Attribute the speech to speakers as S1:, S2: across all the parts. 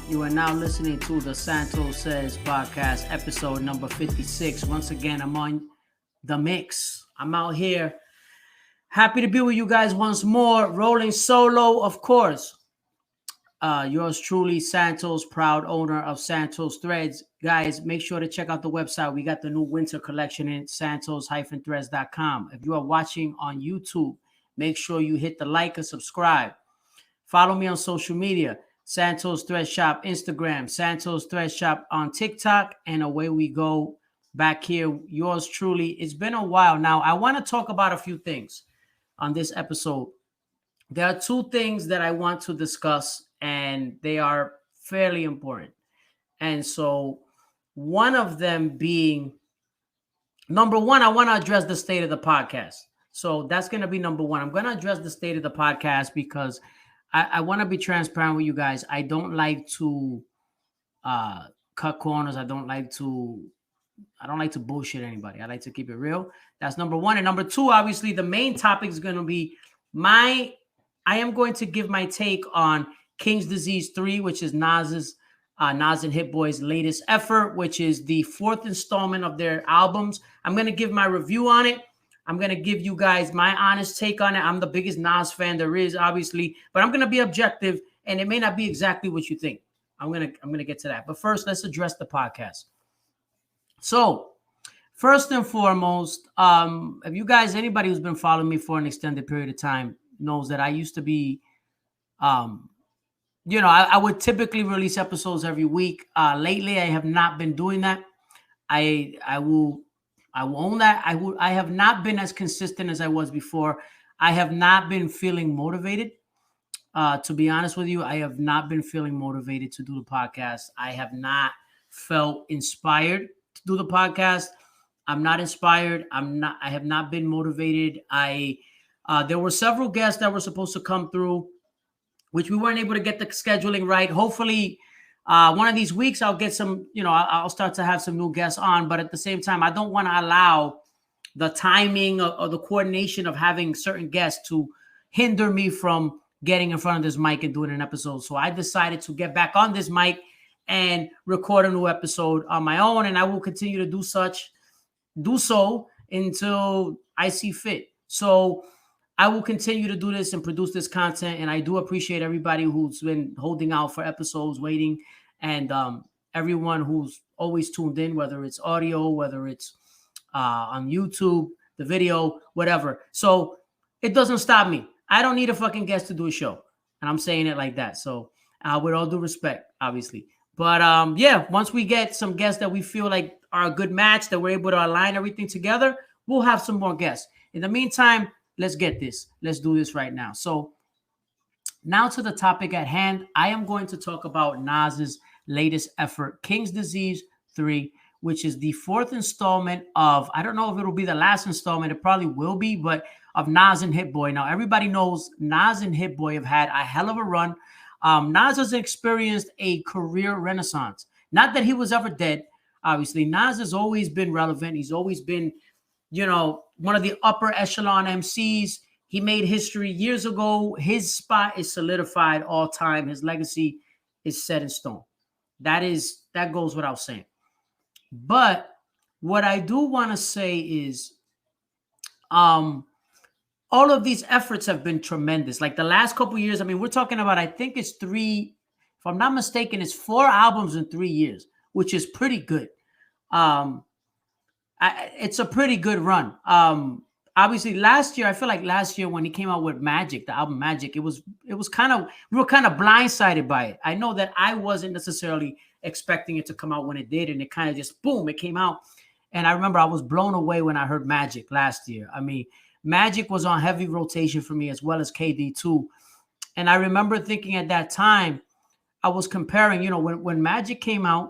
S1: You are now listening to the Santos Threads Podcast, episode number 56. Once again, I'm on the mix. I'm out here. Happy to be with you guys once more. Rolling solo, of course. Yours truly, Santos, proud owner of Santos Threads. Guys, make sure to check out the website. We got the new winter collection in santos-threads.com. If you are watching on YouTube, make sure you hit the like and subscribe. Follow me on social media. Santos Threads Shop, Instagram, Santos Threads Shop on TikTok, and away we go back here. Yours truly. It's been a while now. I want to talk about a few things on this episode. There are two things that I want to discuss, and they are fairly important. And so one of them being, number one, I want to address the state of the podcast. So that's going to be number one. I'm going to address the state of the podcast because I want to be transparent with you guys. I don't like to cut corners. I don't like to bullshit anybody. I like to keep it real. That's number one. And number two, obviously, the main topic is going to be I am going to give my take on King's Disease 3, which is Nas and Hit-Boy's latest effort, which is the fourth installment of their albums. I'm going to give my review on it. I'm going to give you guys my honest take on it. I'm the biggest Nas fan there is, obviously, but I'm going to be objective, and it may not be exactly what you think. I'm going to get to that. But first, let's address the podcast. So, first and foremost, if you guys, anybody who's been following me for an extended period of time knows that I used to be, I would typically release episodes every week. Lately, I have not been doing that. I will own that. I have not been as consistent as I was before. I have not been feeling motivated. To be honest with you, I have not been feeling motivated to do the podcast. I have not felt inspired to do the podcast. I'm not inspired. I have not been motivated. There were several guests that were supposed to come through, which we weren't able to get the scheduling right. Hopefully, one of these weeks I'll get some, I'll start to have some new guests on, but at the same time, I don't want to allow the timing or the coordination of having certain guests to hinder me from getting in front of this mic and doing an episode. So I decided to get back on this mic and record a new episode on my own, and I will continue to do so until I see fit. So I will continue to do this and produce this content, and I do appreciate everybody who's been holding out for episodes, waiting, and everyone who's always tuned in, whether it's audio, whether it's on YouTube, the video, whatever. So it doesn't stop me. I don't need a fucking guest to do a show, and I'm saying it like that. So with all due respect, obviously. But once we get some guests that we feel like are a good match, that we're able to align everything together, we'll have some more guests. In the meantime, let's get this. Let's do this right now. So now to the topic at hand. I am going to talk about Nas's latest effort, King's Disease 3, which is the fourth installment of, I don't know if it'll be the last installment. It probably will be, but of Nas and Hit-Boy. Now, everybody knows Nas and Hit-Boy have had a hell of a run. Nas has experienced a career renaissance. Not that he was ever dead. Obviously, Nas has always been relevant. He's always been, one of the upper echelon MCs. He made history years ago. His spot is solidified all time. His legacy is set in stone. That goes without saying. But what I do want to say is, all of these efforts have been tremendous. Like the last couple of years, we're talking about, I think it's 3, if I'm not mistaken, it's 4 albums in 3 years, which is pretty good. It's a pretty good run. Obviously last year, I feel like last year when he came out with Magic, the album Magic, we were kind of blindsided by it. I know that I wasn't necessarily expecting it to come out when it did, and it kind of just, boom, it came out. And I remember I was blown away when I heard Magic last year. Magic was on heavy rotation for me, as well as KD2. And I remember thinking at that time, I was comparing, when Magic came out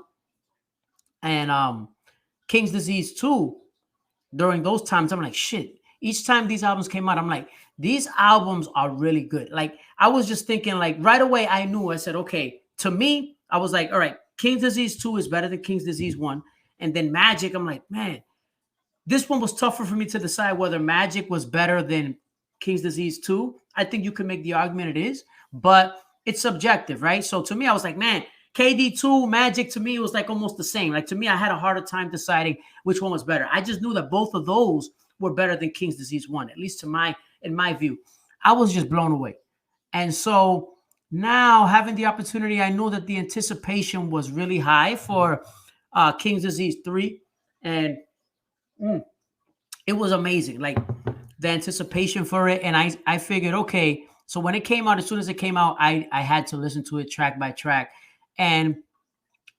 S1: and King's Disease 2, during those times, I'm like, shit. Each time these albums came out, I'm like, these albums are really good. Like, I was just thinking, like, right away, I said, okay, to me, I was like, all right, King's Disease 2 is better than King's Disease 1. And then Magic, I'm like, man, this one was tougher for me to decide whether Magic was better than King's Disease 2. I think you can make the argument it is, but it's subjective, right? So to me, I was like, man, KD2, Magic, to me, it was like almost the same. Like, to me, I had a harder time deciding which one was better. I just knew that both of those were better than King's Disease 1, at least in my view. I was just blown away. And so now having the opportunity, I know that the anticipation was really high for King's Disease 3. And it was amazing. Like, the anticipation for it. And I figured, okay, so when it came out, as soon as it came out, I had to listen to it track by track. And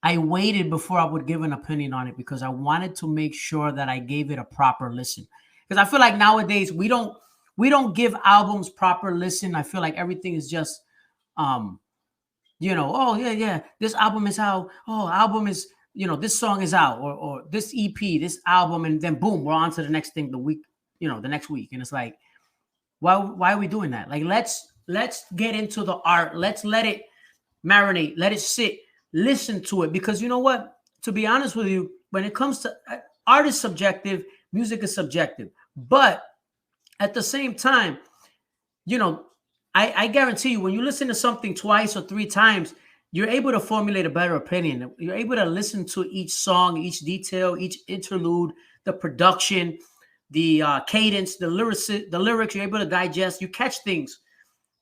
S1: I waited before I would give an opinion on it because I wanted to make sure that I gave it a proper listen. Because I feel like nowadays we don't give albums proper listen. I feel like everything is just, oh yeah, this album is out. Oh, album is, this song is out, or this EP, this album, and then boom, we're on to the next thing the next week. And it's like, why are we doing that? Like, let's get into the art. Let's let it marinate, let it sit, listen to it. Because you know what? To be honest with you, when it comes to art is subjective, music is subjective. But at the same time, I guarantee you, when you listen to something twice or three times, you're able to formulate a better opinion. You're able to listen to each song, each detail, each interlude, the production, the cadence, the lyrics. You're able to digest. You catch things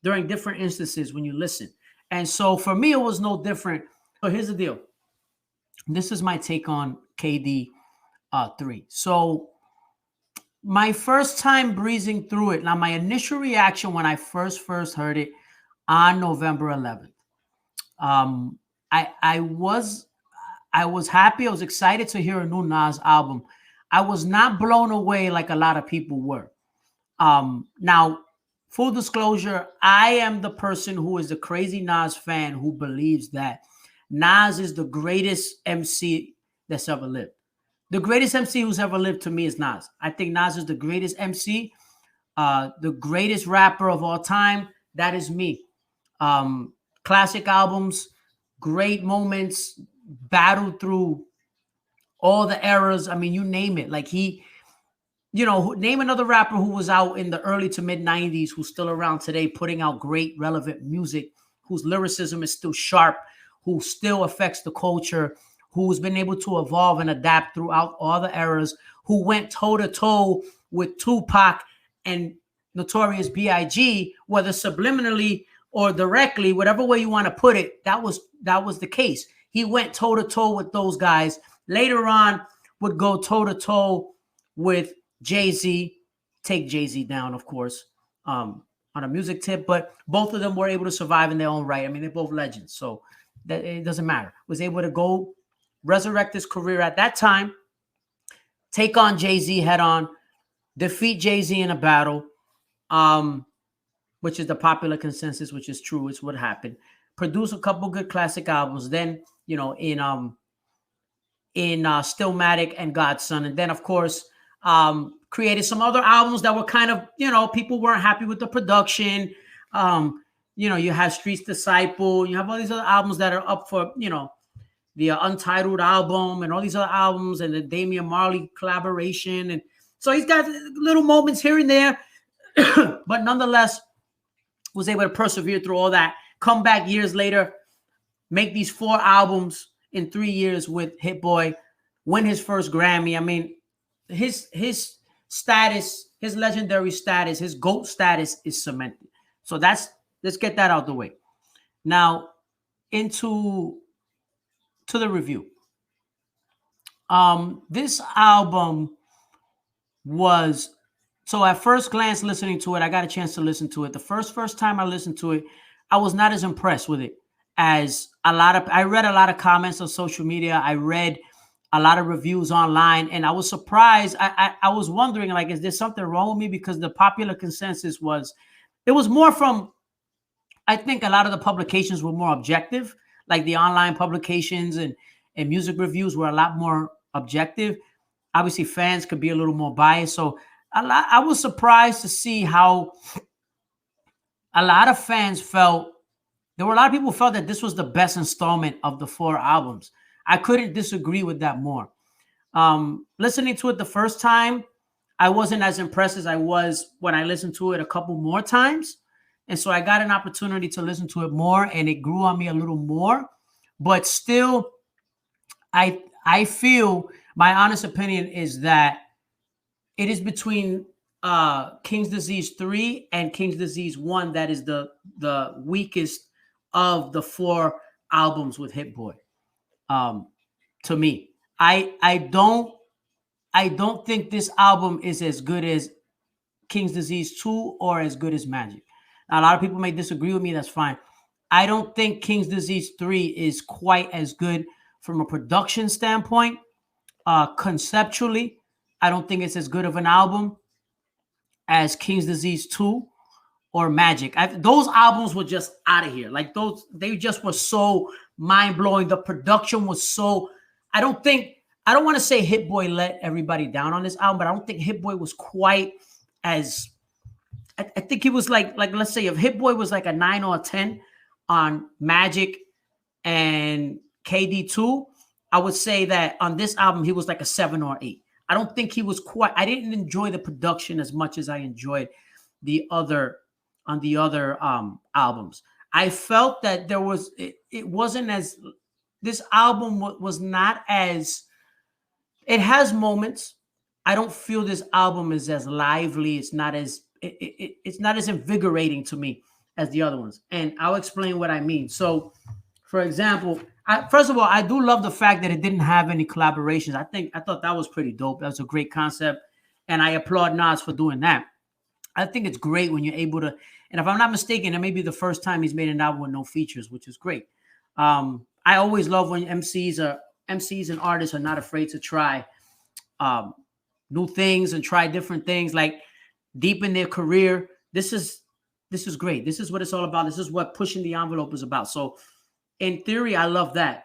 S1: during different instances when you listen. And so for me, it was no different. So here's the deal. This is my take on KD 3. So my first time breezing through it. Now, my initial reaction when I first heard it on November 11th, I was happy. I was excited to hear a new Nas album. I was not blown away like a lot of people were. Now, full disclosure, I am the person who is the crazy Nas fan who believes that Nas is the greatest MC that's ever lived. The greatest MC who's ever lived to me is Nas. I think Nas is the greatest MC, the greatest rapper of all time. That is me. Classic albums, great moments, battled through all the eras. I mean, you name it. Like, name another rapper who was out in the early to mid 90s, who's still around today, putting out great, relevant music, whose lyricism is still sharp, who still affects the culture, who's been able to evolve and adapt throughout all the eras, who went toe-to-toe with Tupac and Notorious B.I.G., whether subliminally or directly, whatever way you want to put it, that was the case. He went toe-to-toe with those guys. Later on, would go toe-to-toe with Jay-Z, take Jay-Z down, of course, on a music tip, but both of them were able to survive in their own right. I mean, they're both legends, so that it doesn't matter. Was able to go resurrect his career at that time, take on Jay-Z head on, defeat Jay-Z in a battle, which is the popular consensus, which is true. It's what happened. Produce a couple good classic albums. Then, in Stillmatic and Godson. And then, of course, created some other albums that were kind of, people weren't happy with the production. You have Street's Disciple. You have all these other albums that are up for, the Untitled album and all these other albums and the Damian Marley collaboration. And so he's got little moments here and there, but nonetheless was able to persevere through all that, come back years later, make these 4 albums in 3 years with Hit-Boy, win his first Grammy. I mean, his status, his legendary status, his GOAT status is cemented. So let's get that out the way. Now, to the review. This album was, so at first glance listening to it, I got a chance to listen to it. The first time I listened to it, I was not as impressed with it as I read a lot of comments on social media. I read a lot of reviews online, and I was surprised. I was wondering, like, is there something wrong with me? Because the popular consensus was, it was more from, I think a lot of the publications were more objective, like the online publications and music reviews were a lot more objective. Obviously, fans could be a little more biased. So I was surprised to see how a lot of fans felt. There were a lot of people who felt that this was the best installment of the 4 albums. I couldn't disagree with that more. Listening to it the first time, I wasn't as impressed as I was when I listened to it a couple more times. And so I got an opportunity to listen to it more, and it grew on me a little more. but still, I feel my honest opinion is that it is between King's Disease 3 and King's Disease 1 that is the weakest of the 4 albums with Hit-Boy. To me, I don't think this album is as good as King's Disease 2 or as good as Magic. Now, a lot of people may disagree with me. That's fine. I don't think King's Disease 3 is quite as good from a production standpoint. Conceptually, I don't think it's as good of an album as King's Disease 2 or Magic. Those albums were just out of here. Like they just were so mind-blowing. The production was so, I don't want to say Hit-Boy let everybody down on this album, but I don't think Hit-Boy was quite as, I think he was like let's say if Hit-Boy was like a 9 or a 10 on Magic and KD2, I would say that on this album, he was like a 7 or 8. I don't think he was quite, I didn't enjoy the production as much as I enjoyed the other albums. I felt that there was, it wasn't as, this album was not as, it has moments. I don't feel this album is as lively. It's not as, it's not as invigorating to me as the other ones. And I'll explain what I mean. So, for example, first of all, I do love the fact that it didn't have any collaborations. I thought that was pretty dope. That was a great concept. And I applaud Nas for doing that. I think it's great when you're able to, and if I'm not mistaken, it may be the first time he's made an album with no features, which is great. I always love when MCs and artists are not afraid to try new things and try different things, like deep in their career. This is great. This is what it's all about. This is what pushing the envelope is about. So in theory, I love that.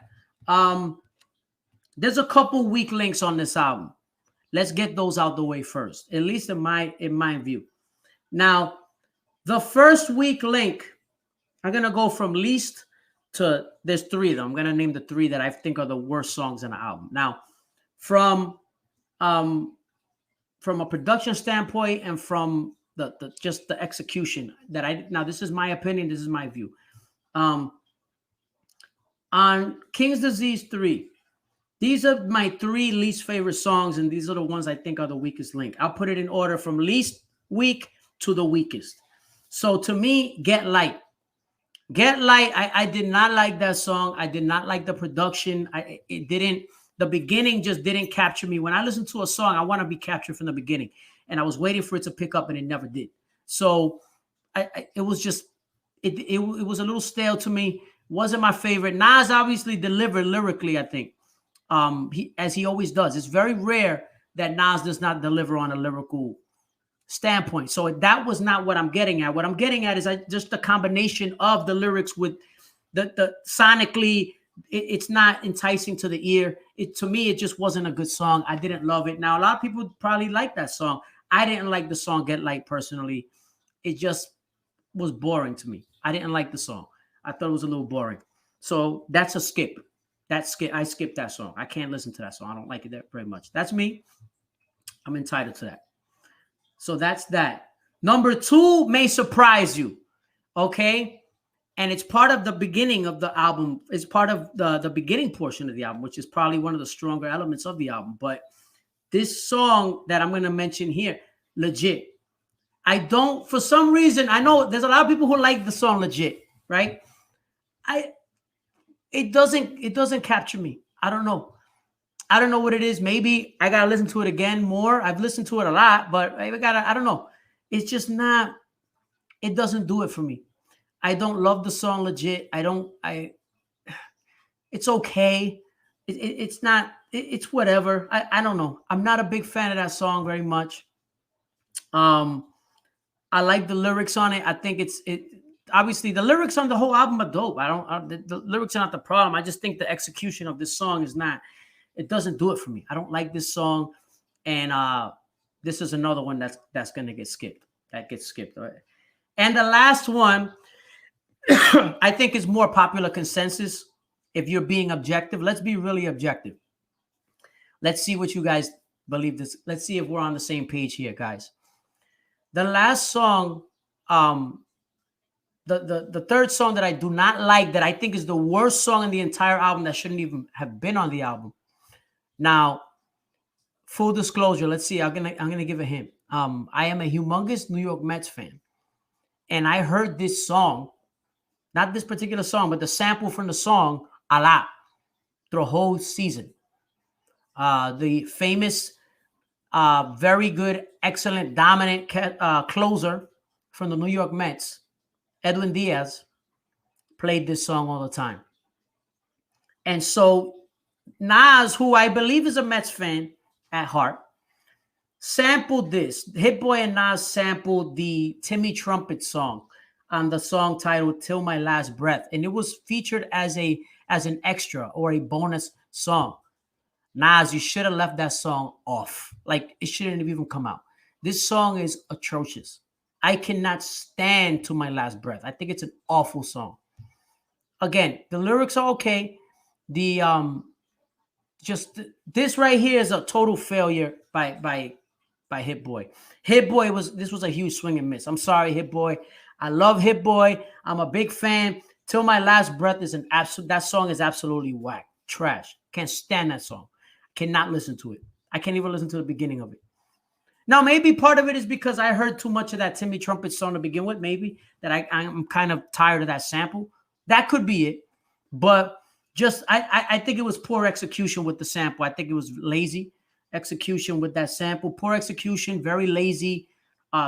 S1: There's a couple weak links on this album. Let's get those out the way first, at least in my view. Now, the first weak link, I'm going to go from least to, there's 3 of them. I'm going to name the 3 that I think are the worst songs in the album. Now, from a production standpoint and from just the execution now this is my opinion, this is my view. On King's Disease 3, these are my 3 least favorite songs, and these are the ones I think are the weakest link. I'll put it in order from least weak to the weakest. So to me, Get Light. Get Light, I did not like that song. I did not like the production. The beginning just didn't capture me. When I listen to a song, I want to be captured from the beginning. And I was waiting for it to pick up, and it never did. So it was just, it was a little stale to me. Wasn't my favorite. Nas obviously delivered lyrically, I think, as he always does. It's very rare that Nas does not deliver on a lyrical standpoint. So that was not what I'm getting at. What I'm getting at is just the combination of the lyrics with the sonically, it's not enticing to the ear. To me, it just wasn't a good song. I didn't love it. Now, a lot of people probably like that song. I didn't like the song Get Light personally. It just was boring to me. I didn't like the song. I thought it was a little boring. So that's a skip. I skipped that song. I can't listen to that song. I don't like it that very much. That's me. I'm entitled to that. So that's that. Number 2 may surprise you. Okay? And it's part of the beginning of the album. It's part of the beginning portion of the album, which is probably one of the stronger elements of the album. But this song that I'm going to mention here, Legit. I don't, for some reason, I know there's a lot of people who like the song Legit, right? It doesn't capture me. I don't know. I don't know what it is. Maybe I got to listen to it again more. I've listened to it a lot, but I don't know. It's just not, it doesn't do it for me. I don't love the song Legit. It's okay. It's not, it's whatever. I don't know. I'm not a big fan of that song very much. I like the lyrics on it. I think obviously the lyrics on the whole album are dope. The lyrics are not the problem. I just think the execution of this song is not, it doesn't do it for me. I don't like this song. And this is another one that's going to get skipped. That gets skipped. All right. And the last one, I think is more popular consensus. If you're being objective, let's be really objective. Let's see what you guys believe this. Let's see if we're on the same page here, guys. The last song the third song that I do not like, that I think is the worst song in the entire album, that shouldn't even have been on the album. Now, full disclosure, let's see. I'm gonna give a hint. I am a humongous New York Mets fan, and I heard this song, not this particular song, but the sample from the song a lot through the whole season. The famous, very good, excellent, dominant closer from the New York Mets, Edwin Diaz, played this song all the time. And so Nas, who I believe is a Mets fan at heart, sampled this. Hit-Boy and Nas sampled the Timmy Trumpet song on the song titled Till My Last Breath. And it was featured as an extra or a bonus song. Nas, you should have left that song off. Like, it shouldn't have even come out. This song is atrocious. I cannot stand Till My Last Breath. I think it's an awful song. Again, the lyrics are okay. The just this right here is a total failure by Hit-Boy. Hit-Boy was a huge swing and miss. I'm sorry, Hit-Boy. I love Hit-Boy. I'm a big fan. Till My Last Breath is that song is absolutely whack. Trash. Can't stand that song. Cannot listen to it. I can't even listen to the beginning of it. Now, maybe part of it is because I heard too much of that Timmy Trumpet song to begin with. Maybe that I'm kind of tired of that sample. That could be it. But just I think it was poor execution with the sample. I think it was lazy execution with that sample. Poor execution, very lazy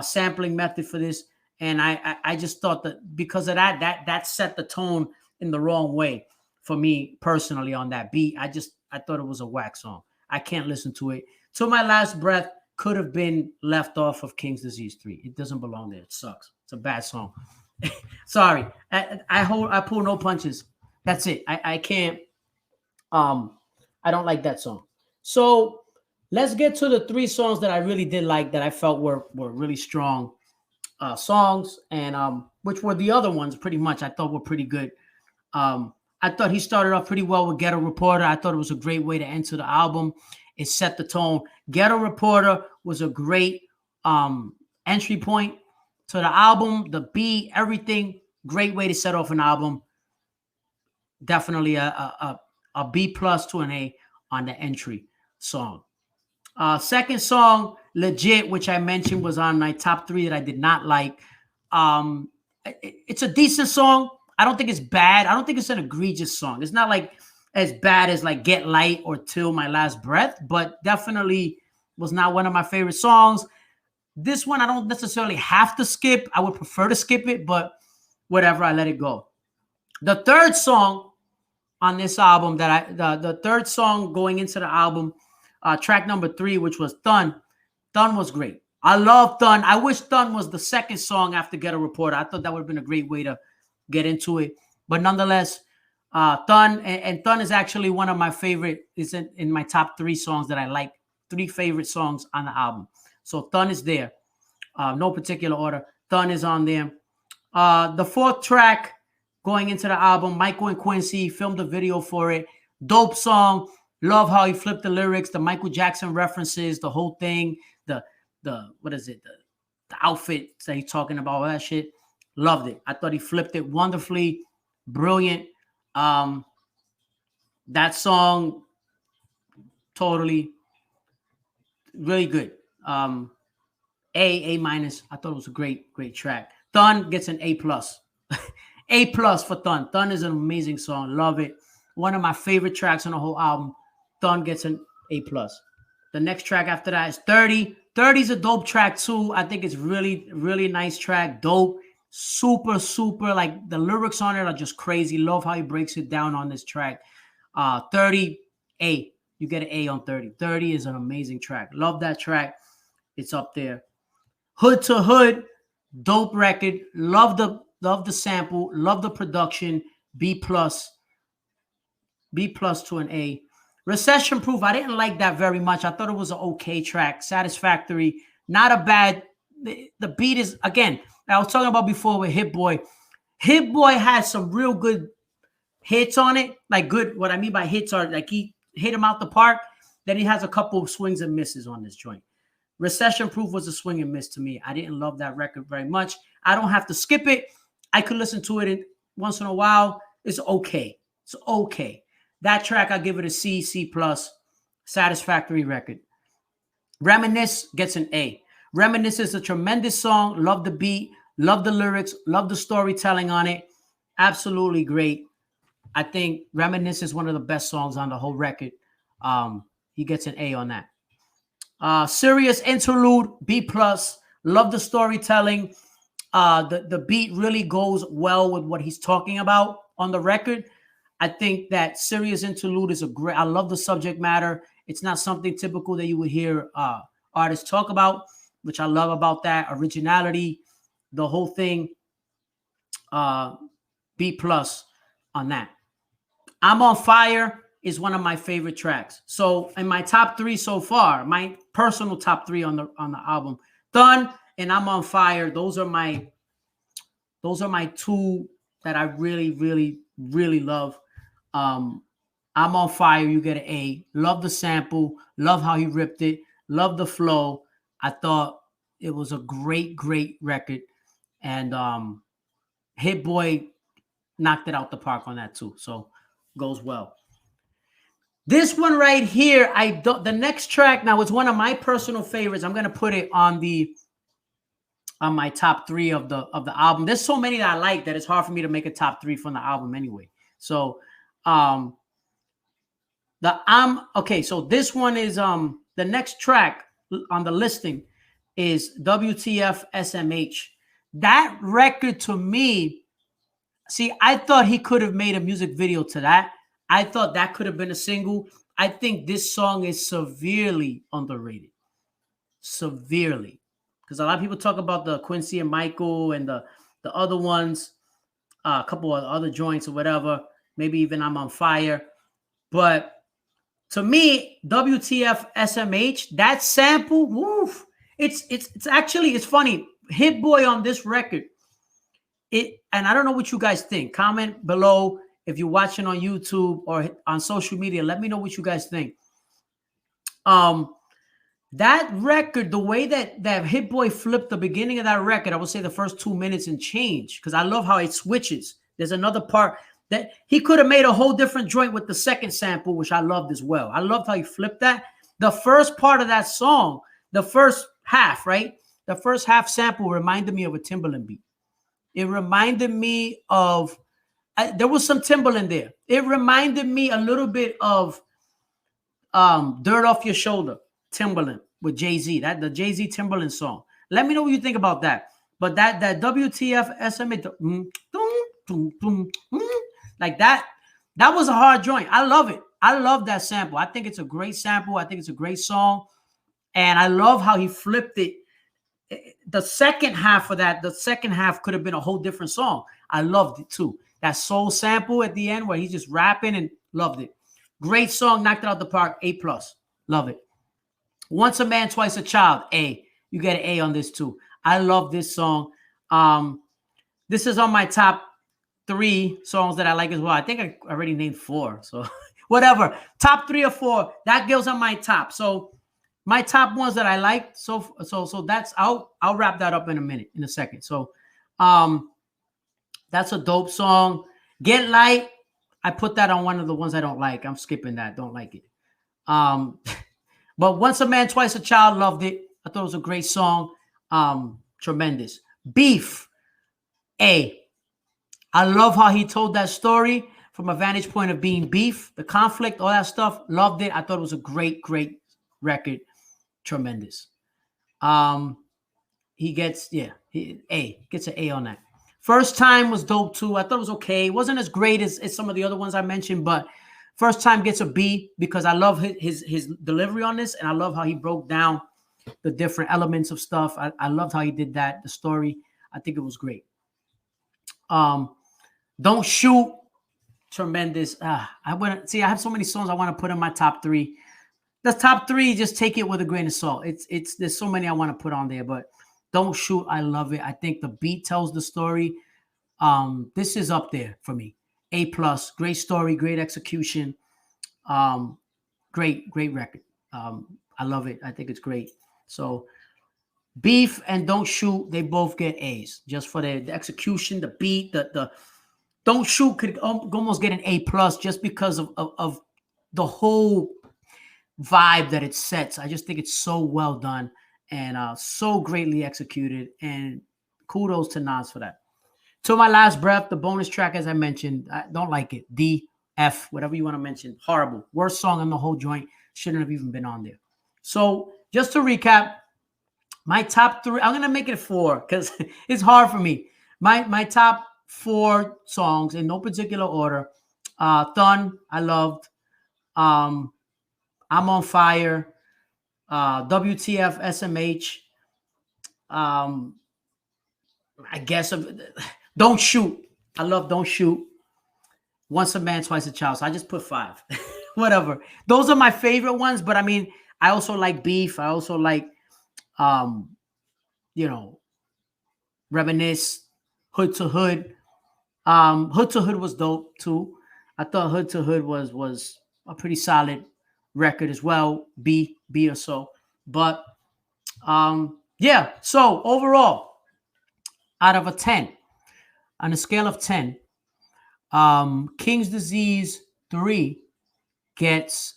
S1: sampling method for this. And I just thought that because of that set the tone in the wrong way for me personally on that beat. I thought it was a whack song. I can't listen to it. Till My Last Breath could have been left off of King's Disease 3. It doesn't belong there. It sucks. It's a bad song. Sorry. I pull no punches. That's it. I can't. I don't like that song. So let's get to the three songs that I really did like, that I felt were really strong songs, and which were the other ones pretty much I thought were pretty good. I thought he started off pretty well with Ghetto Reporter. I thought it was a great way to enter the album. It set the tone. Ghetto Reporter was a great entry point to the album. The beat, everything, great way to set off an album. Definitely a B plus to an A on the entry song. Second song, Legit, which I mentioned was on my top 3 that I did not like. It's a decent song. I don't think it's bad. I don't think it's an egregious song. It's not like as bad as like Get Light or Till My Last Breath, but definitely was not one of my favorite songs. This one I don't necessarily have to skip. I would prefer to skip it, but whatever, I let it go. The third song on this album the third song going into the album, track number 3, which was Thun. Thun was great. I love Thun. I wish Thun was the second song after Ghetto Reporter. I thought that would have been a great way to get into it. But nonetheless, Thun, and Thun is actually one of my favorite, is in my top 3 songs that I like, 3 favorite songs on the album. So Thun is there. No particular order. Thun is on there. The fourth track going into the album, Michael and Quincy filmed a video for it. Dope song. Love how he flipped the lyrics, the Michael Jackson references, the whole thing, the what is it? The outfits that he's talking about, all that shit. Loved it. I thought he flipped it wonderfully. Brilliant. That song, totally, really good. A minus. I thought it was a great track. Thun gets an A plus. A plus for Thun. Thun is an amazing song. Love it. One of my favorite tracks on the whole album. Thun gets an A plus. The next track after that is 30. 30 is a dope track too. I think it's really, really nice track. Dope. Super, super. Like the lyrics on it are just crazy. Love how he breaks it down on this track. 30, A. You get an A on 30. 30 is an amazing track. Love that track. It's up there. Hood to Hood. Dope record. Love the sample. Love the production. B plus. B plus to an A. Recession Proof, I didn't like that very much. I thought it was an okay track. Satisfactory. Not a bad. The beat is, again, I was talking about before with Hit-Boy. Hit-Boy had some real good hits on it. Like good, what I mean by hits are like he hit him out the park. Then he has a couple of swings and misses on this joint. Recession Proof was a swing and miss to me. I didn't love that record very much. I don't have to skip it. I could listen to it once in a while. It's okay. It's okay. That track, I give it a C, C plus. Satisfactory record. Reminisce gets an A. Reminisce is a tremendous song. Love the beat. Love the lyrics. Love the storytelling on it. Absolutely great. I think Reminisce is one of the best songs on the whole record. He gets an A on that. Serious Interlude, B plus. Love the storytelling. The beat really goes well with what he's talking about on the record. I think that Serious Interlude is I love the subject matter. It's not something typical that you would hear artists talk about, which I love about that. Originality, the whole thing. B plus on that. I'm on Fire is one of my favorite tracks. So in my top 3 so far, my personal top 3 on the album, Done and I'm on Fire. Those are my 2 that I really, really, really love. I'm on Fire. You get an A. Love the sample. Love how he ripped it. Love the flow. I thought it was a great, great record. And Hit-Boy knocked it out the park on that too. So goes well. This one right here, the next track now is one of my personal favorites. I'm gonna put it on my top 3 of the album. There's so many that I like that it's hard for me to make a top 3 from the album anyway. So so this one is the next track on the listing is WTF SMH. That record to me, see, I thought he could have made a music video to that. I thought that could have been a single. I think this song is severely underrated. Severely. Because a lot of people talk about the Quincy and Michael and the other ones, a couple of other joints or whatever. Maybe even I'm on Fire. But to me, WTF SMH, that sample, woof. It's actually, it's funny. Hit-Boy on this record, and I don't know what you guys think. Comment below if you're watching on YouTube or on social media. Let me know what you guys think. That record, the way that Hit-Boy flipped the beginning of that record, I would say the first 2 minutes and change, because I love how it switches. There's another part that he could have made a whole different joint with the second sample, which I loved as well. I loved how he flipped that. The first part of that song, the first half, right? The first half sample reminded me of a Timbaland beat. It reminded me of, there was some Timbaland there. It reminded me a little bit of Dirt Off Your Shoulder, Timbaland with Jay-Z, the Jay-Z Timbaland song. Let me know what you think about that. But that WTF SMA, like that was a hard joint. I love it. I love that sample. I think it's a great sample. I think it's a great song. And I love how he flipped it. The second half of that, the second half could have been a whole different song. I loved it too. That soul sample at the end where he's just rapping, and loved it. Great song, knocked it out the park, A+. Love it. Once a Man, Twice a Child, A. You get an A on this too. I love this song. This is on my top 3 songs that I like as well. I think I already named 4, so whatever. Top 3 or 4, that goes on my top. So my top ones that I like. So that's, I'll wrap that up in a second. So that's a dope song. Get Light, I put that on one of the ones I don't like. I'm skipping that. Don't like it. But Once a Man, Twice a Child, loved it. I thought it was a great song. Tremendous. Beef, A. I love how he told that story from a vantage point of being beef, the conflict, all that stuff. Loved it. I thought it was a great, great record. Tremendous. He gets, gets an A on that. First Time was dope too. I thought it was okay. It wasn't as great as some of the other ones I mentioned, but First Time gets a B because I love his delivery on this, and I love how he broke down the different elements of stuff. I loved how he did that, the story. I think it was great. Don't Shoot, tremendous. I have so many songs I want to put in my top 3. The top 3, just take it with a grain of salt. There's so many I want to put on there, but Don't Shoot, I love it. I think the beat tells the story. This is up there for me. A+, great story, great execution. Great record. I love it. I think it's great. So Beef and Don't Shoot, they both get A's just for the execution, the beat, the Don't Shoot could almost get an A plus just because of the whole vibe that it sets. I just think it's so well done and so greatly executed. And kudos to Nas for that. To My Last Breath, the bonus track, as I mentioned, I don't like it. D, F, whatever you want to mention. Horrible. Worst song on the whole joint. Shouldn't have even been on there. So just to recap, my top three, I'm going to make it 4 because it's hard for me. My top 4 songs in no particular order. Thun, I loved. I'm on Fire. WTF, SMH. I guess Don't Shoot. I love Don't Shoot. Once a Man, Twice a Child. So I just put 5. Whatever. Those are my favorite ones. But I mean, I also like Beef. I also like, Reminisce, Hood to Hood. Hood to Hood was dope too. I thought Hood to Hood was a pretty solid record as well. B or so. But yeah. So overall, out of a 10, on a scale of 10, King's Disease 3 gets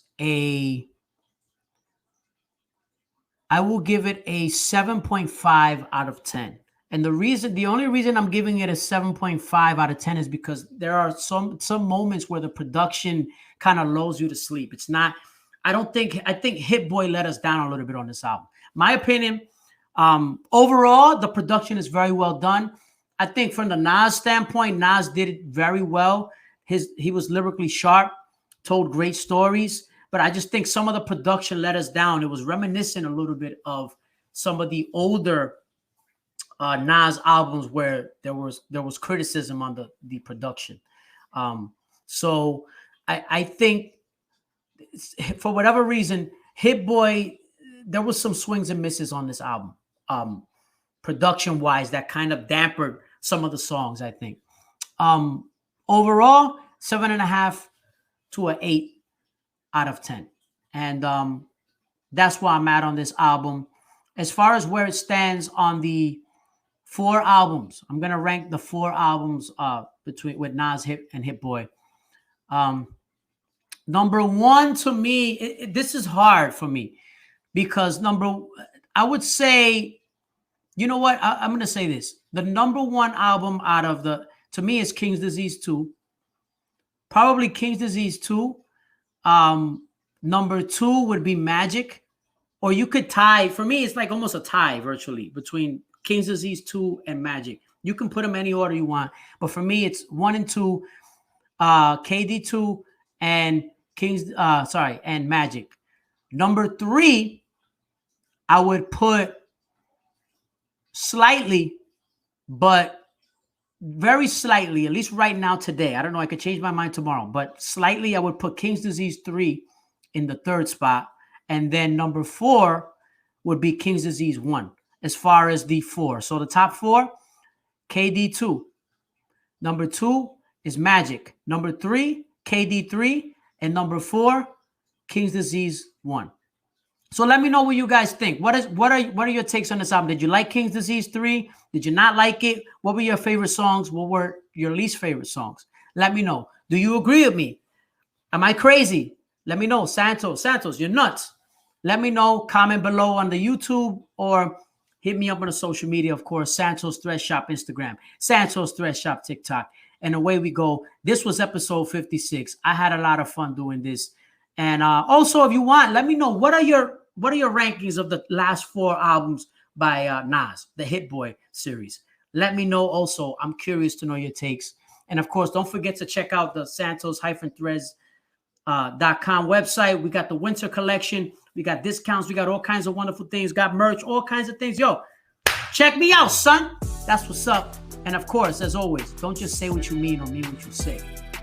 S1: I will give it a 7.5 out of 10. And the only reason I'm giving it a 7.5 out of 10 is because there are some moments where the production kind of lulls you to sleep. It's not, I think Hit-Boy let us down a little bit on this album. My opinion, overall, the production is very well done. I think from the Nas standpoint, Nas did it very well. He was lyrically sharp, told great stories. But I just think some of the production let us down. It was reminiscent a little bit of some of the older Nas albums where there was criticism on the production. So I think for whatever reason, Hit-Boy, there was some swings and misses on this album, production-wise, that kind of dampened some of the songs, I think. Overall, 7.5 to an 8 out of 10. And that's where I'm at on this album. As far as where it stands on the 4 albums, I'm going to rank the 4 albums with Nas and Hit-Boy. Number 1 to me, this is hard for me because I would say, you know what? I'm going to say this. The number 1 album to me is King's Disease 2. Probably King's Disease 2. Number 2 would be Magic, or you could tie. For me, it's like almost a tie virtually between King's Disease 2 and Magic. You can put them any order you want, but for me, it's 1 and 2, KD2 and and Magic. Number 3, I would put slightly, but very slightly, at least right now today. I don't know. I could change my mind tomorrow, but slightly, I would put King's Disease 3 in the 3rd spot. And then number 4 would be King's Disease 1 as far as the 4. So the top 4, KD2. Number 2 is Magic. Number 3, KD3. And number 4, King's Disease 1. So let me know what you guys think. What are your takes on this album? Did you like King's Disease 3? Did you not like it? What were your favorite songs? What were your least favorite songs? Let me know. Do you agree with me? Am I crazy? Let me know. Santos, you're nuts. Let me know. Comment below on the YouTube or hit me up on the social media, of course. Santos Threads Shop Instagram, Santos Threads Shop TikTok. And away we go. This was episode 56. I had a lot of fun doing this. And also, if you want, let me know what are your rankings of the last 4 albums by Nas, the Hit-Boy series. Let me know also. I'm curious to know your takes. And of course, don't forget to check out the Santos-Threads.com website. We got the winter collection. We got discounts. We got all kinds of wonderful things. Got merch, all kinds of things. Yo, check me out, son. That's what's up. And of course, as always, don't just say what you mean or mean what you say.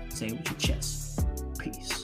S1: Say it with your chest. Peace.